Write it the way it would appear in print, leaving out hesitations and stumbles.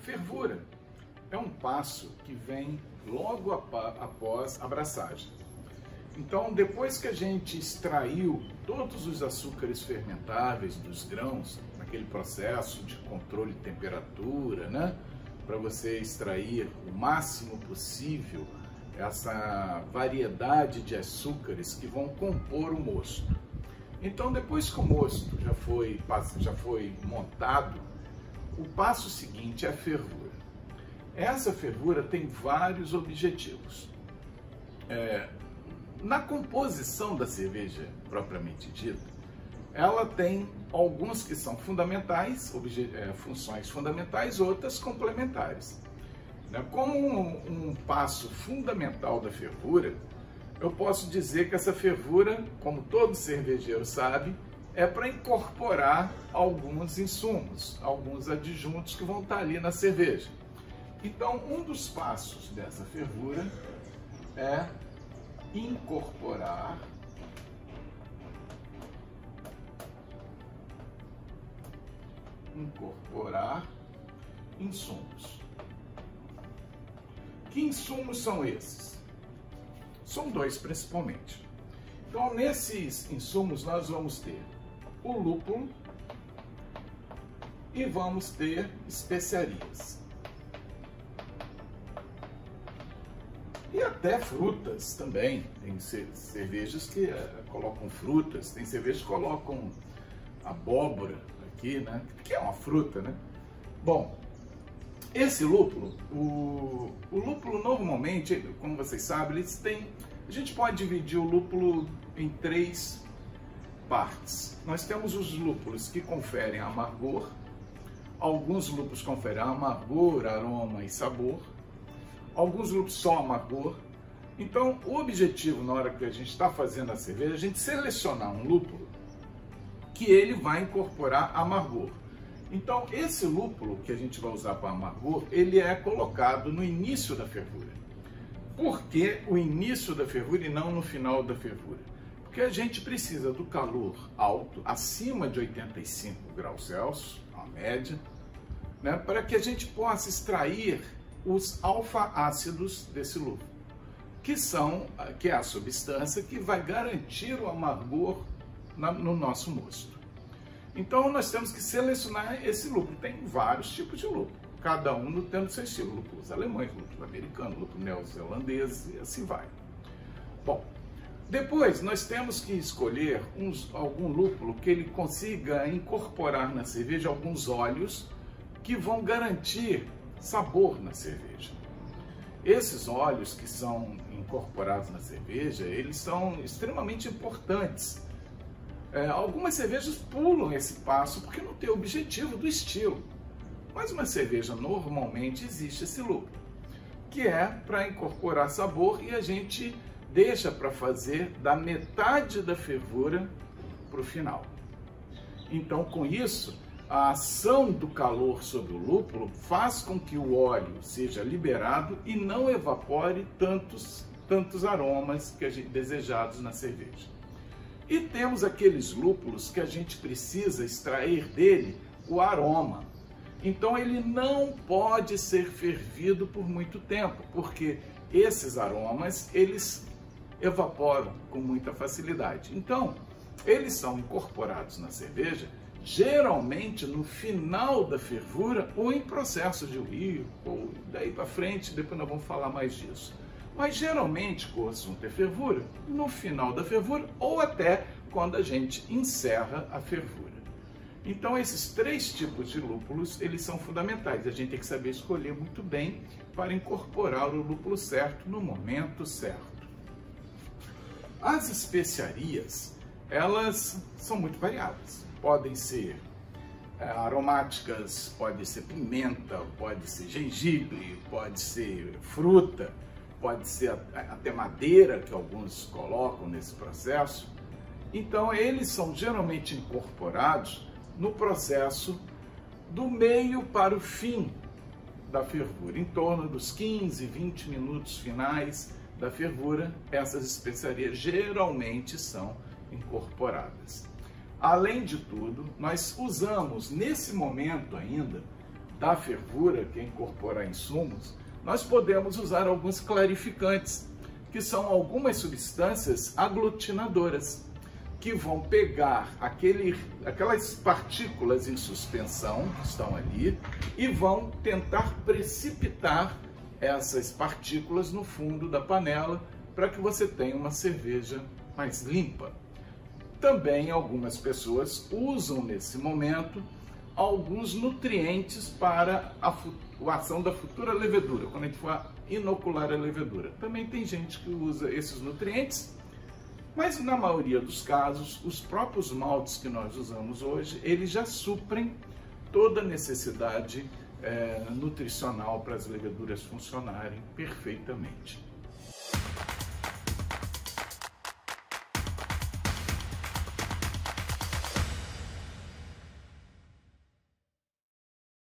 fervura é um passo que vem logo após a abraçagem. Então, depois que a gente extraiu todos os açúcares fermentáveis dos grãos, naquele processo de controle de temperatura, né, para você extrair o máximo possível essa variedade de açúcares que vão compor o mosto. Então, depois que o mosto já foi montado, o passo seguinte é a fervura. Essa fervura tem vários objetivos. Na composição da cerveja propriamente dita, ela tem alguns que são fundamentais, funções fundamentais, outras complementares. Como um passo fundamental da fervura, eu posso dizer que essa fervura, como todo cervejeiro sabe, é para incorporar alguns insumos, alguns adjuntos que vão estar ali na cerveja. Então, um dos passos dessa fervura é incorporar insumos. Que insumos são esses? São dois principalmente. Então, nesses insumos nós vamos ter o lúpulo e vamos ter especiarias. E até frutas também. Tem cervejas que colocam frutas, tem cervejas que colocam abóbora aqui, né? Que é uma fruta, né? Bom, esse lúpulo, o lúpulo normalmente, como vocês sabem, a gente pode dividir o lúpulo em três partes. Nós temos os lúpulos que conferem amargor, alguns lúpulos conferem amargor, aroma e sabor, alguns lúpulos só amargor. Então, o objetivo na hora que a gente está fazendo a cerveja é a gente selecionar um lúpulo que ele vai incorporar amargor. Então, esse lúpulo que a gente vai usar para amargor, ele é colocado no início da fervura. Por que o início da fervura e não no final da fervura? Porque a gente precisa do calor alto, acima de 85 graus Celsius, a média, né, para que a gente possa extrair os alfa-ácidos desse lúpulo, que é a substância que vai garantir o amargor no nosso mosto. Então, nós temos que selecionar esse lúpulo. Tem vários tipos de lúpulo, cada um tendo seu estilo. Lúpulos alemães, lúpulo americano, lúpulo neozelandês e assim vai. Bom, depois nós temos que escolher algum lúpulo que ele consiga incorporar na cerveja alguns óleos que vão garantir sabor na cerveja. Esses óleos que são incorporados na cerveja, eles são extremamente importantes. Algumas cervejas pulam esse passo porque não tem o objetivo do estilo. Mas uma cerveja normalmente existe esse lúpulo, que é para incorporar sabor, e a gente deixa para fazer da metade da fervura para o final. Então, com isso, a ação do calor sobre o lúpulo faz com que o óleo seja liberado e não evapore tantos aromas desejados na cerveja. E temos aqueles lúpulos que a gente precisa extrair dele o aroma. Então ele não pode ser fervido por muito tempo, porque esses aromas, eles evaporam com muita facilidade. Então, eles são incorporados na cerveja, geralmente no final da fervura ou em processo de rio, ou daí para frente, depois nós vamos falar mais disso. Mas geralmente, com o assunto é fervura, no final da fervura ou até quando a gente encerra a fervura. Então, esses três tipos de lúpulos, eles são fundamentais. A gente tem que saber escolher muito bem para incorporar o lúpulo certo no momento certo. As especiarias, elas são muito variadas. Podem ser aromáticas, pode ser pimenta, pode ser gengibre, pode ser fruta, pode ser até madeira, que alguns colocam nesse processo. Então, eles são geralmente incorporados no processo do meio para o fim da fervura. Em torno dos 15, 20 minutos finais da fervura, essas especiarias geralmente são incorporadas. Além de tudo, nós usamos nesse momento ainda da fervura, que é incorporar insumos, nós podemos usar alguns clarificantes, que são algumas substâncias aglutinadoras, que vão pegar aquelas partículas em suspensão que estão ali e vão tentar precipitar essas partículas no fundo da panela para que você tenha uma cerveja mais limpa. Também algumas pessoas usam nesse momento alguns nutrientes para a ação da futura levedura, quando a gente for inocular a levedura. Também tem gente que usa esses nutrientes, mas na maioria dos casos, os próprios maltes que nós usamos hoje, eles já suprem toda a necessidade nutricional para as leveduras funcionarem perfeitamente.